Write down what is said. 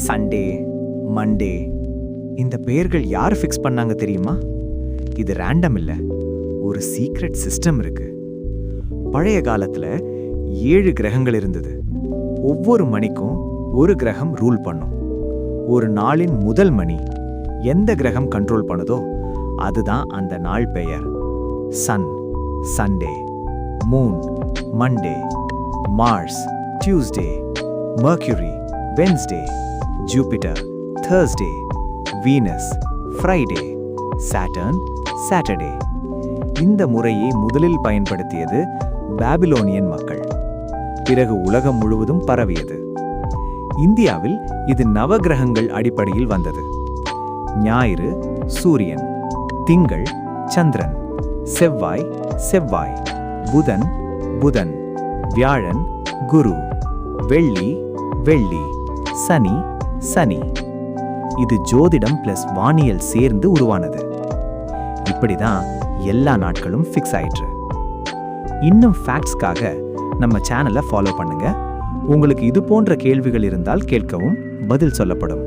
Sunday, Monday, இந்த பெயர்கள் யார் ஃபிக்ஸ் பண்ணாங்க தெரியுமா? இது ரேண்டம் இல்ல, ஒரு சீக்ரெட் சிஸ்டம் இருக்கு. பழைய காலத்துல 7 கிரகங்கள் இருந்தது. ஒவ்வொரு மணிக்கும் ஒரு கிரகம் ரூல் பண்ணும். ஒரு நாளின் முதல் மணி எந்த கிரகம் கண்ட்ரோல் பண்ணுதோ அதுதான் அந்த நாள் பெயர். Sun, Sunday; moon, Monday; Mars, Tuesday; Mercury, Wednesday; Jupiter, Thursday; Venus, Friday; Saturn, Saturday. இந்த முறையை முதலில் பயன்படுத்தியது பாபிலோனியன் மக்கள். பிறகு உலகம் முழுவதும் பரவியது. இந்தியாவில் இது நவகிரகங்கள் அடிப்படையில் வந்தது. ஞாயிறு சூரியன், திங்கள் சந்திரன், செவ்வாய் செவ்வாய், புதன் புதன், வியாழன் குரு, வெள்ளி வெள்ளி, சனி சனி. இது ஜோதிடம் பிளஸ் வானியல் சேர்ந்து உருவானது. இப்படிதான் எல்லா நாட்களும் ஃபிக்ஸ் ஆயிற்று. இன்னும் ஃபேக்ட்ஸ்க்காக நம்ம சேனலை ஃபாலோ பண்ணுங்க. உங்களுக்கு இது போன்ற கேள்விகள் இருந்தால் கேட்கவும் பதில் சொல்லப்படும்.